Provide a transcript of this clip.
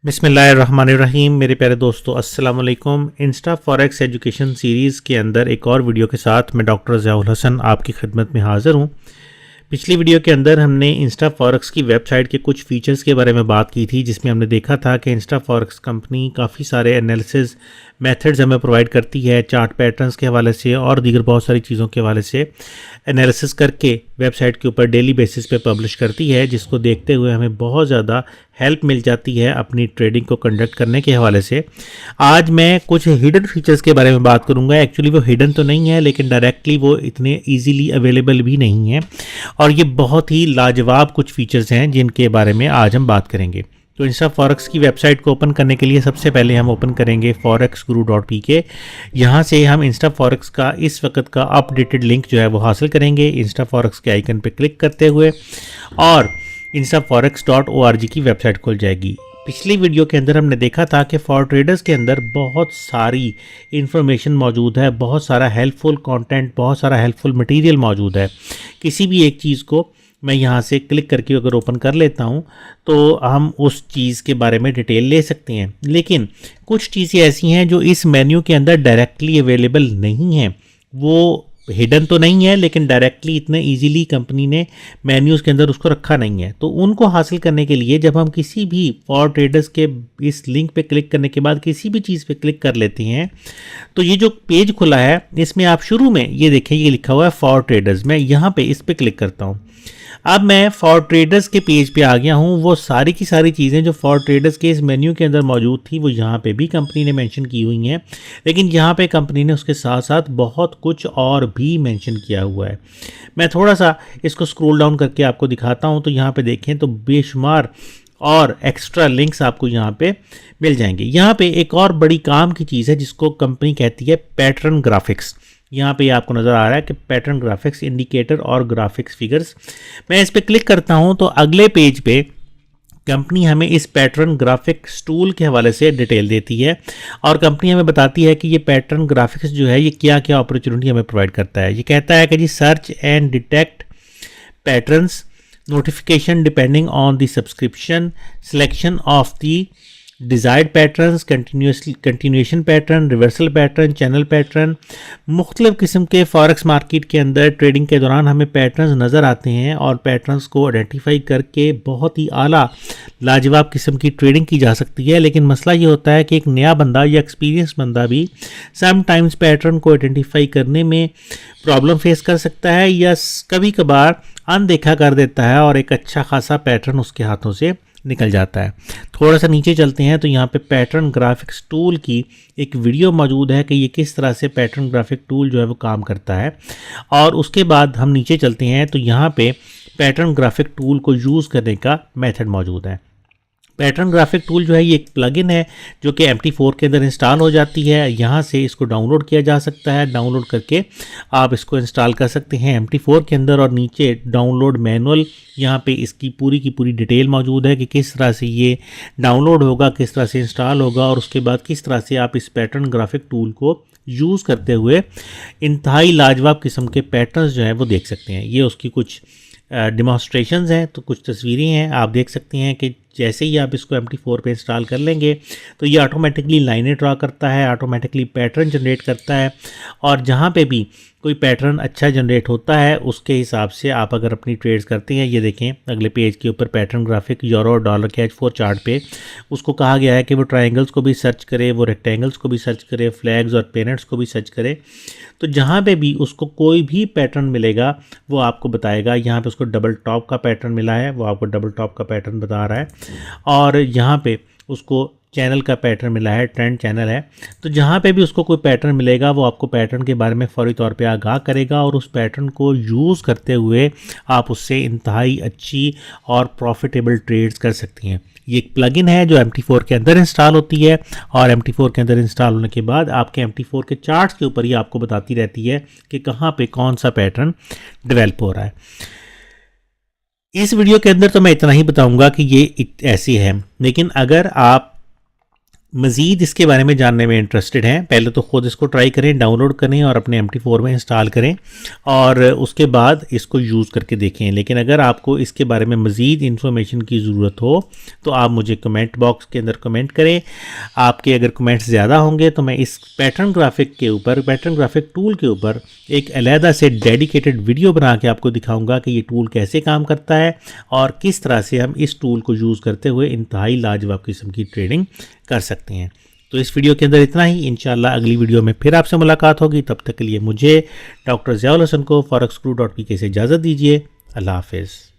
बिस्मिल्लाहिर्रहमानिर्रहीम। मेरे प्यारे दोस्तों, अस्सलाम वालेकुम। इंस्टा फॉरेक्स एजुकेशन सीरीज़ के अंदर एक और वीडियो के साथ मैं डॉक्टर ज़ियाउल हसन आपकी खिदमत में हाज़िर हूँ। पिछली वीडियो के अंदर हमने इंस्टा फॉरेक्स की वेबसाइट के कुछ फीचर्स के बारे में बात की थी, जिसमें हमने देखा था कि इंस्टा फॉरेक्स कंपनी काफ़ी सारे एनालिसिस मेथड्स हमें प्रोवाइड करती है, चार्ट पैटर्न्स के हवाले से और दीगर बहुत सारी चीज़ों के हवाले से एनालिसिस करके वेबसाइट के ऊपर डेली बेसिस पे पब्लिश करती है, जिसको देखते हुए हमें बहुत ज़्यादा हेल्प मिल जाती है अपनी ट्रेडिंग को कंडक्ट करने के हवाले से। आज मैं कुछ हिडन फीचर्स के बारे में बात करूंगा। एक्चुअली वो हिडन तो नहीं है, लेकिन डायरेक्टली वो इतने इजीली अवेलेबल भी नहीं है, और ये बहुत ही लाजवाब कुछ फीचर्स हैं जिनके बारे में आज हम बात करेंगे। तो इंस्टा फॉरेक्स की वेबसाइट को ओपन करने के लिए सबसे पहले हम ओपन करेंगे forexguru.pk। यहाँ से हम इंस्टा फॉरेक्स का इस वक्त का अपडेटेड लिंक जो है वो हासिल करेंगे इंस्टा फॉरेक्स के आइकन पे क्लिक करते हुए, और instaforex.org की वेबसाइट खुल जाएगी। पिछली वीडियो के अंदर हमने देखा था कि फॉर ट्रेडर्स के अंदर बहुत सारी इंफॉर्मेशन मौजूद है, बहुत सारा हेल्पफुल कंटेंट, बहुत सारा हेल्पफुल मटेरियल मौजूद है। किसी भी एक चीज़ को मैं यहाँ से क्लिक करके अगर ओपन कर लेता हूँ तो हम उस चीज़ के बारे में डिटेल ले सकते हैं, लेकिन कुछ चीज़ें ऐसी हैं जो इस मेन्यू के अंदर डायरेक्टली अवेलेबल नहीं हैं। वो हिडन तो नहीं है, लेकिन डायरेक्टली इतने इजीली कंपनी ने मेन्यूज़ के अंदर उसको रखा नहीं है। तो उनको हासिल करने के लिए जब हम किसी भी फॉर ट्रेडर्स के इस लिंक पे क्लिक करने के बाद किसी भी चीज़ पे क्लिक कर लेते हैं, तो ये जो पेज खुला है इसमें आप शुरू में ये देखें, ये लिखा हुआ है फॉर ट्रेडर्स। मैं यहाँ पे इस पे क्लिक करता हूँ। अब मैं फॉर ट्रेडर्स के पेज पे आ गया हूँ। वो सारी की सारी चीज़ें जो फॉर ट्रेडर्स के इस मेन्यू के अंदर मौजूद थी वो यहाँ पे भी कंपनी ने मेंशन की हुई हैं, लेकिन यहाँ पे कंपनी ने उसके साथ साथ बहुत कुछ और भी मेंशन किया हुआ है। मैं थोड़ा सा इसको स्क्रॉल डाउन करके आपको दिखाता हूँ। तो यहाँ पे देखें तो बेशुमार और एक्स्ट्रा लिंक्स आपको यहाँ पे मिल जाएंगे। यहाँ पे एक और बड़ी काम की चीज़ है जिसको कंपनी कहती है पैटर्न ग्राफिक्स। यहाँ पे आपको नज़र आ रहा है कि पैटर्न ग्राफिक्स इंडिकेटर और ग्राफिक्स फिगर्स। मैं इस पर क्लिक करता हूँ तो अगले पेज पे कंपनी हमें इस पैटर्न ग्राफिक्स टूल के हवाले से डिटेल देती है, और कंपनी हमें बताती है कि ये पैटर्न ग्राफिक्स जो है ये क्या क्या अपॉर्चुनिटी हमें प्रोवाइड करता है। ये कहता है कि जी search and detect patterns, notification depending on the subscription, selection of the desired patterns, continuation pattern, reversal pattern, channel pattern. मुख्तलिफ़ किस्म के फॉरेक्स मार्केट के अंदर ट्रेडिंग के दौरान हमें पैटर्न्स नज़र आते हैं, और पैटर्न्स को आइडेंटिफाई करके बहुत ही आला लाजवाब किस्म की ट्रेडिंग की जा सकती है। लेकिन मसला ये होता है कि एक नया बंदा या एक्सपीरियंस बंदा भी समटाइम्स पैटर्न को आइडेंटिफाई करने में प्रॉब्लम फेस कर सकता है, या कभी कभार अनदेखा कर देता है और एक अच्छा खासा पैटर्न उसके हाथों से निकल जाता है। थोड़ा सा नीचे चलते हैं तो यहाँ पे पैटर्न ग्राफिक्स टूल की एक वीडियो मौजूद है कि ये किस तरह से पैटर्न ग्राफिक टूल जो है वो काम करता है, और उसके बाद हम नीचे चलते हैं तो यहाँ पे पैटर्न ग्राफिक टूल को यूज़ करने का मेथड मौजूद है। पैटर्न ग्राफिक टूल जो है ये एक प्लगइन है जो कि MT4 के अंदर इंस्टॉल हो जाती है। यहाँ से इसको डाउनलोड किया जा सकता है। डाउनलोड करके आप इसको इंस्टॉल कर सकते हैं MT4 के अंदर, और नीचे डाउनलोड मैनुअल, यहाँ पे इसकी पूरी की पूरी डिटेल मौजूद है कि किस तरह से ये डाउनलोड होगा, किस तरह से इंस्टॉल होगा, और उसके बाद किस तरह से आप इस पैटर्न ग्राफिक टूल को यूज़ करते हुए इंतहाई लाजवाब किस्म के पैटर्न्स जो हैं वो देख सकते हैं। ये उसकी कुछ डिमॉन्स्ट्रेशंस हैं, तो कुछ तस्वीरें हैं। आप देख सकते हैं कि जैसे ही आप इसको MT4 पे इंस्टॉल कर लेंगे तो ये ऑटोमेटिकली लाइनें ड्रा करता है, ऑटोमेटिकली पैटर्न जनरेट करता है, और जहाँ पे भी कोई पैटर्न अच्छा जनरेट होता है उसके हिसाब से आप अगर अपनी ट्रेड्स करते हैं। ये देखें अगले पेज के ऊपर पैटर्न ग्राफिक यूरो और डॉलर के H4 चार्ट पे उसको कहा गया है कि वो ट्रायंगल्स को भी सर्च करे, वो रेक्टेंगल्स को भी सर्च करे, फ्लैग्स और पेनेट्स को भी सर्च करे। तो जहाँ पे भी उसको कोई भी पैटर्न मिलेगा वो आपको बताएगा। यहाँ पे उसको डबल टॉप का पैटर्न मिला है, वो आपको डबल टॉप का पैटर्न बता रहा है, और यहाँ पे उसको चैनल का पैटर्न मिला है, ट्रेंड चैनल है। तो जहाँ पे भी उसको कोई पैटर्न मिलेगा वो आपको पैटर्न के बारे में फौरी तौर पे आगाह करेगा, और उस पैटर्न को यूज़ करते हुए आप उससे इंतहाई अच्छी और प्रॉफिटेबल ट्रेड्स कर सकती हैं। ये एक प्लगइन है जो MT4 के अंदर इंस्टॉल होती है, और MT4 के अंदर इंस्टॉल होने के बाद आपके MT4 के चार्ट्स के ऊपर ही आपको बताती रहती है कि कहाँ पे कौन सा पैटर्न डेवलप हो रहा है। इस वीडियो के अंदर तो मैं इतना ही बताऊंगा कि ये ऐसी है, लेकिन अगर आप मज़ीद इसके बारे में जानने में इंटरेस्टेड हैं, पहले तो ख़ुद इसको ट्राई करें, डाउनलोड करें और अपने MT4 में इंस्टॉल करें और उसके बाद इसको यूज़ करके देखें। लेकिन अगर आपको इसके बारे में मज़ीद इन्फॉर्मेशन की ज़रूरत हो तो आप मुझे कमेंट बॉक्स के अंदर कमेंट करें। आपके अगर कमेंट्स ज़्यादा होंगे तो मैं इस पैटर्न ग्राफिक के ऊपर, पैटर्न ग्राफिक टूल के ऊपर एक अलहदा से डेडिकेटेड वीडियो बना के आपको दिखाऊँगा कि ये टूल कैसे काम करता है और किस तरह से हम इस टूल को यूज़ करते हुए इंतहाई लाजवाब किस्म की ट्रेडिंग कर सकते हैं। तो इस वीडियो के अंदर इतना ही। इंशाल्लाह अगली वीडियो में फिर आपसे मुलाकात होगी। तब तक के लिए मुझे डॉक्टर ज़ियाउल हसन को forex guru.pk से इजाज़त दीजिए। अल्लाह हाफ़िज़।